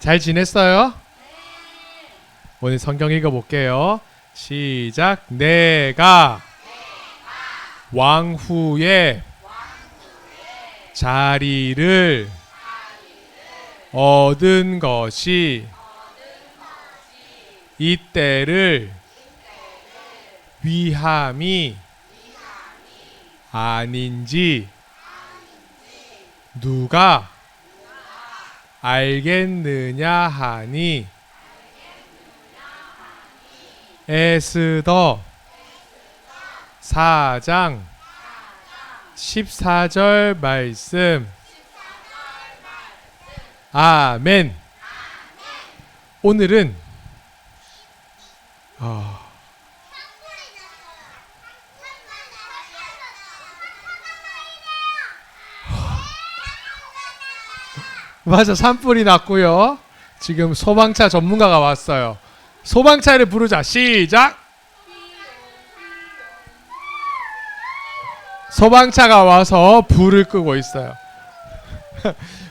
잘 지냈어요? 오늘 성경 읽어볼게요. 시작. 내가 왕후의 자리를 얻은 것이 이때를 위함이 아닌지 누가 알겠느냐 하니 에스더 4장 14절 말씀. 아멘. 오늘은 맞아, 산불이 났고요. 지금 소방차 전문가가 왔어요. 소방차를 부르자. 시작. 소방차가 와서 불을 끄고 있어요.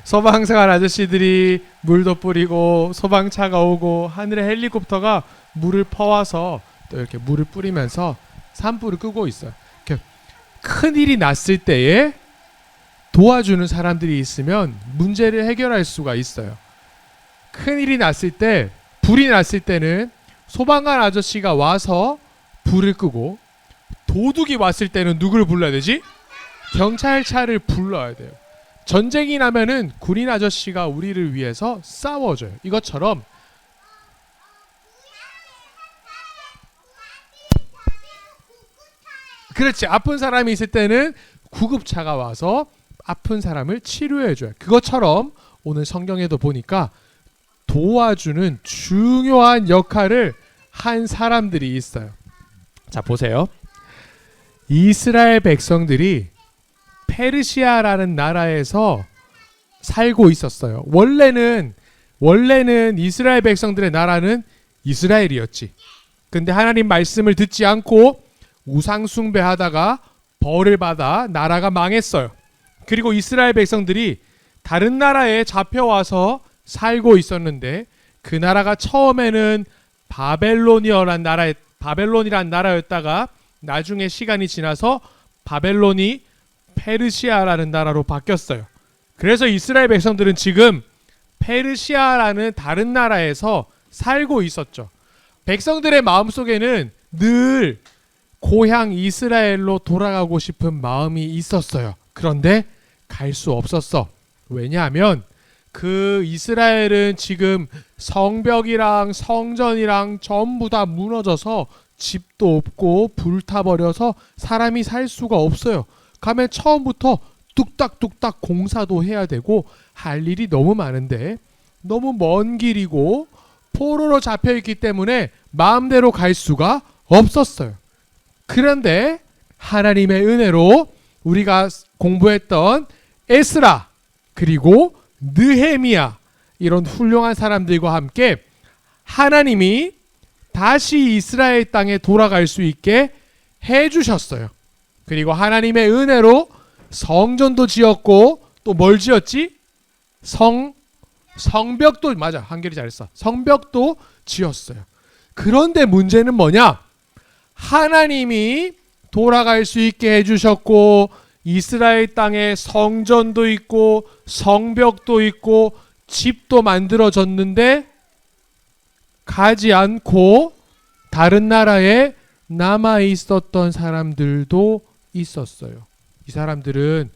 소방관 아저씨들이 물도 뿌리고 소방차가 오고 하늘에 헬리콥터가 물을 퍼와서 또 이렇게 물을 뿌리면서 산불을 끄고 있어요. 이렇게 큰일이 났을 때에 도와주는 사람들이 있으면 문제를 해결할 수가 있어요. 큰일이 났을 때, 불이 났을 때는 소방관 아저씨가 와서 불을 끄고, 도둑이 왔을 때는 누구를 불러야 되지? 경찰차를 불러야 돼요. 전쟁이 나면은 군인 아저씨가 우리를 위해서 싸워줘요. 이것처럼 그렇지, 아픈 사람이 있을 때는 구급차가 와서 아픈 사람을 치료해줘요. 그것처럼 오늘 성경에도 보니까 도와주는 중요한 역할을 한 사람들이 있어요. 자, 보세요. 이스라엘 백성들이 페르시아라는 나라에서 살고 있었어요. 원래는 이스라엘 백성들의 나라는 이스라엘이었지. 근데 하나님 말씀을 듣지 않고 우상 숭배하다가 벌을 받아 나라가 망했어요. 그리고 이스라엘 백성들이 다른 나라에 잡혀와서 살고 있었는데, 그 나라가 처음에는 바벨론이란 나라였다가 나중에 시간이 지나서 바벨론이 페르시아라는 나라로 바뀌었어요. 그래서 이스라엘 백성들은 지금 페르시아라는 다른 나라에서 살고 있었죠. 백성들의 마음속에는 늘 고향 이스라엘로 돌아가고 싶은 마음이 있었어요. 그런데 갈 수 없었어. 왜냐하면 그 이스라엘은 지금 성벽이랑 성전이랑 전부 다 무너져서 집도 없고 불타버려서 사람이 살 수가 없어요. 가면 처음부터 뚝딱뚝딱 공사도 해야 되고 할 일이 너무 많은데 너무 먼 길이고 포로로 잡혀있기 때문에 마음대로 갈 수가 없었어요. 그런데 하나님의 은혜로 우리가 공부했던 에스라 그리고 느헤미야, 이런 훌륭한 사람들과 함께 하나님이 다시 이스라엘 땅에 돌아갈 수 있게 해주셨어요. 그리고 하나님의 은혜로 성전도 지었고, 또 뭘 지었지? 성벽도, 맞아, 한결이 잘했어. 성벽도 지었어요. 그런데 문제는 뭐냐? 하나님이 돌아갈 수 있게 해주셨고, 이스라엘 땅에 성전도 있고 성벽도 있고 집도 만들어졌는데 가지 않고 다른 나라에 남아 있었던 사람들도 있었어요. 이 사람들은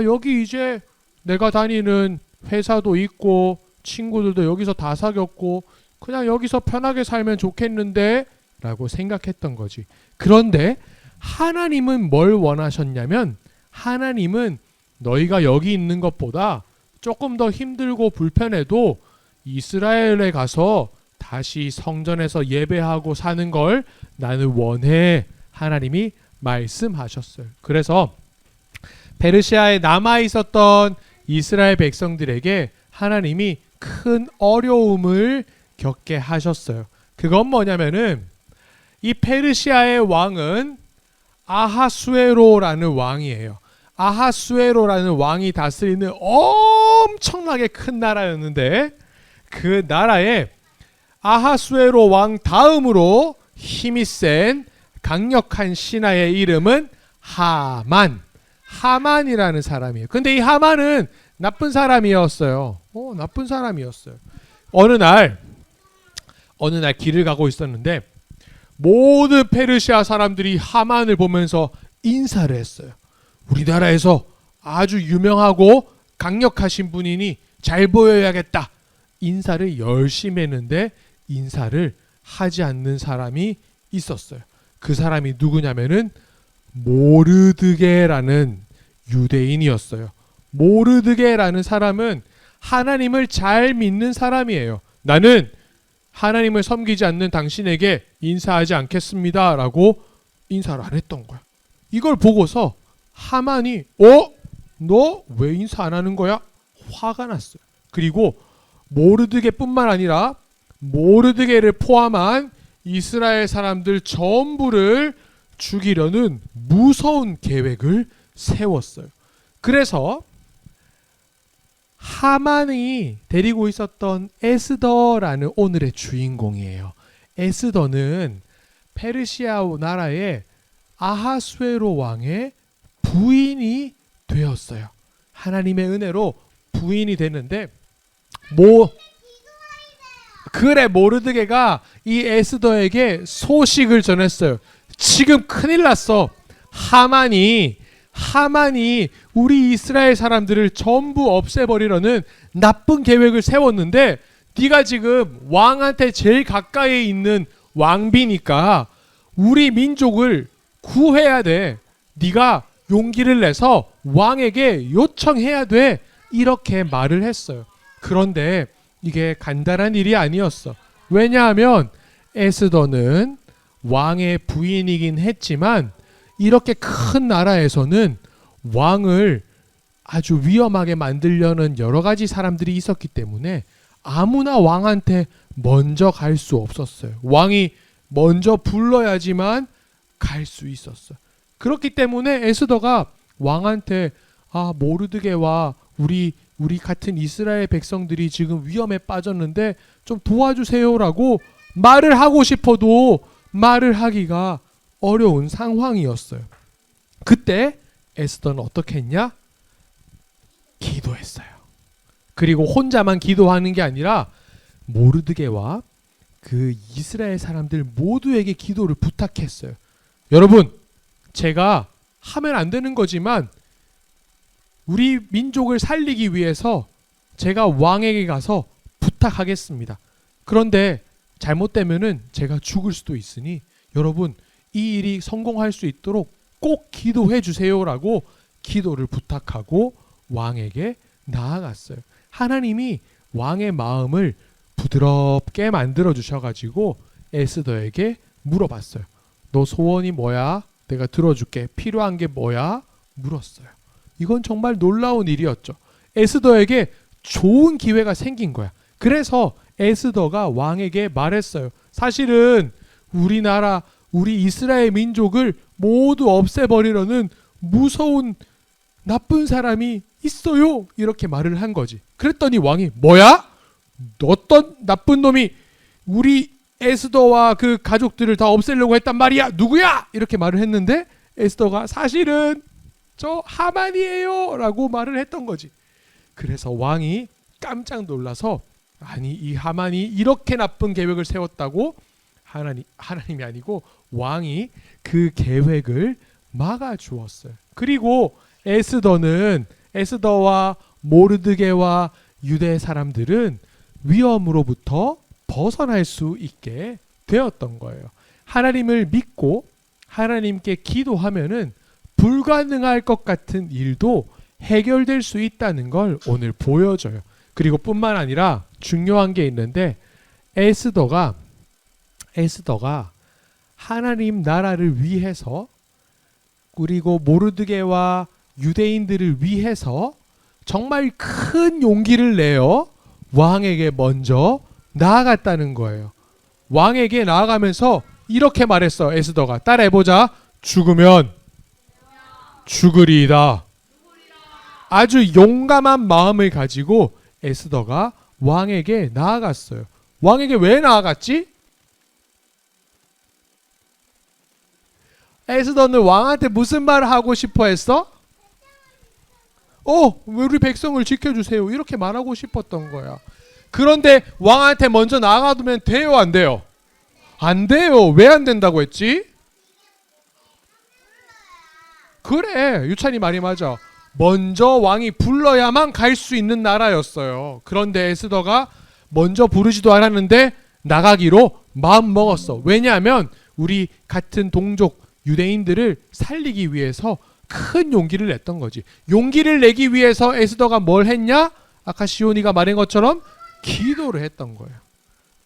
여기 이제 내가 다니는 회사도 있고 친구들도 여기서 다 사귀었고 그냥 여기서 편하게 살면 좋겠는데 라고 생각했던 거지. 그런데 하나님은 뭘 원하셨냐면, 하나님은 너희가 여기 있는 것보다 조금 더 힘들고 불편해도 이스라엘에 가서 다시 성전에서 예배하고 사는 걸 나는 원해. 하나님이 말씀하셨어요. 그래서 페르시아에 남아 있었던 이스라엘 백성들에게 하나님이 큰 어려움을 겪게 하셨어요. 그건 뭐냐면은 이 페르시아의 왕은 아하수에로라는 왕이에요. 아하수에로라는 왕이 다스리는 엄청나게 큰 나라였는데, 그 나라에 아하수에로 왕 다음으로 힘이 센 강력한 신하의 이름은 하만이라는 사람이에요. 근데 이 하만은 나쁜 사람이었어요. 나쁜 사람이었어요. 어느 날 길을 가고 있었는데 모든 페르시아 사람들이 하만을 보면서 인사를 했어요. 우리나라에서 아주 유명하고 강력하신 분이니 잘 보여야겠다. 인사를 열심히 했는데 인사를 하지 않는 사람이 있었어요. 그 사람이 누구냐면은 모르드게라는 유대인이었어요. 모르드게라는 사람은 하나님을 잘 믿는 사람이에요. 나는 하나님을 섬기지 않는 당신에게 인사하지 않겠습니다 라고 인사를 안 했던 거야. 이걸 보고서 하만이 너 왜 인사 안 하는 거야? 화가 났어요. 그리고 모르드게뿐만 아니라 모르드게를 포함한 이스라엘 사람들 전부를 죽이려는 무서운 계획을 세웠어요. 그래서 하만이 데리고 있었던 에스더라는 오늘의 주인공이에요. 에스더는 페르시아 나라의 아하수에로 왕의 부인이 되었어요. 하나님의 은혜로 부인이 됐는데 모르드게가 이 에스더에게 소식을 전했어요. 지금 큰일 났어. 하만이 우리 이스라엘 사람들을 전부 없애버리려는 나쁜 계획을 세웠는데 네가 지금 왕한테 제일 가까이 있는 왕비니까 우리 민족을 구해야 돼. 네가 용기를 내서 왕에게 요청해야 돼. 이렇게 말을 했어요. 그런데 이게 간단한 일이 아니었어. 왜냐하면 에스더는 왕의 부인이긴 했지만 이렇게 큰 나라에서는 왕을 아주 위험하게 만들려는 여러 가지 사람들이 있었기 때문에 아무나 왕한테 먼저 갈 수 없었어요. 왕이 먼저 불러야지만 갈 수 있었어. 그렇기 때문에 에스더가 왕한테 모르드게와 우리 같은 이스라엘 백성들이 지금 위험에 빠졌는데 좀 도와주세요라고 말을 하고 싶어도 말을 하기가 어려운 상황이었어요. 그때 에스더는 어떻게 했냐? 기도했어요. 그리고 혼자만 기도하는 게 아니라 모르드게와 그 이스라엘 사람들 모두에게 기도를 부탁했어요. 여러분, 제가 하면 안 되는 거지만 우리 민족을 살리기 위해서 제가 왕에게 가서 부탁하겠습니다. 그런데 잘못되면은 제가 죽을 수도 있으니 여러분 이 일이 성공할 수 있도록 꼭 기도해 주세요라고 기도를 부탁하고 왕에게 나아갔어요. 하나님이 왕의 마음을 부드럽게 만들어 주셔가지고 에스더에게 물어봤어요. 너 소원이 뭐야? 내가 들어줄게. 필요한 게 뭐야? 물었어요. 이건 정말 놀라운 일이었죠. 에스더에게 좋은 기회가 생긴 거야. 그래서 에스더가 왕에게 말했어요. 사실은 우리나라, 우리 이스라엘 민족을 모두 없애버리려는 무서운 나쁜 사람이 있어요. 이렇게 말을 한 거지. 그랬더니 왕이 뭐야? 어떤 나쁜 놈이 우리 에스더와 그 가족들을 다 없애려고 했단 말이야. 누구야? 이렇게 말을 했는데 에스더가 사실은 저 하만이에요 라고 말을 했던 거지. 그래서 왕이 깜짝 놀라서 아니 이 하만이 이렇게 나쁜 계획을 세웠다고 하나님이 아니고 왕이 그 계획을 막아주었어요. 그리고 에스더와 모르드게와 유대 사람들은 위험으로부터 벗어날 수 있게 되었던 거예요. 하나님을 믿고 하나님께 기도하면은 불가능할 것 같은 일도 해결될 수 있다는 걸 오늘 보여줘요. 그리고 뿐만 아니라 중요한 게 있는데 에스더가 하나님 나라를 위해서 그리고 모르드게와 유대인들을 위해서 정말 큰 용기를 내어 왕에게 먼저 나아갔다는 거예요. 왕에게 나아가면서 이렇게 말했어. 에스더가 따라해보자. 죽으면 죽으리이다. 아주 용감한 마음을 가지고 에스더가 왕에게 나아갔어요. 왕에게 왜 나아갔지? 에스더는 왕한테 무슨 말을 하고 싶어 했어? 우리 백성을 지켜주세요. 이렇게 말하고 싶었던 거야. 그런데 왕한테 먼저 나아가두면 돼요, 안 돼요? 안 돼요. 왜 안 된다고 했지? 그래, 유찬이 말이 맞아. 먼저 왕이 불러야만 갈 수 있는 나라였어요. 그런데 에스더가 먼저 부르지도 않았는데 나가기로 마음 먹었어. 왜냐하면 우리 같은 동족 유대인들을 살리기 위해서 큰 용기를 냈던 거지. 용기를 내기 위해서 에스더가 뭘 했냐? 아까 시온이가 말한 것처럼 기도를 했던 거예요.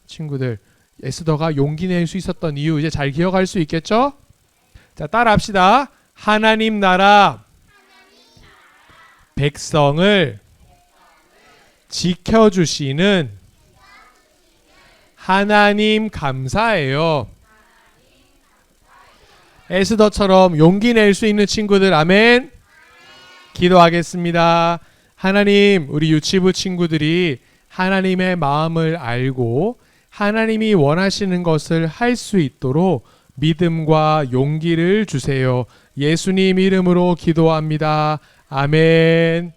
친구들, 에스더가 용기 낼 수 있었던 이유 이제 잘 기억할 수 있겠죠? 자, 따라합시다. 하나님 나라 백성을 지켜주시는 하나님 감사해요. 에스더처럼 용기 낼 수 있는 친구들 아멘. 기도하겠습니다. 하나님, 우리 유치부 친구들이 하나님의 마음을 알고 하나님이 원하시는 것을 할 수 있도록 믿음과 용기를 주세요. 예수님 이름으로 기도합니다. 아멘.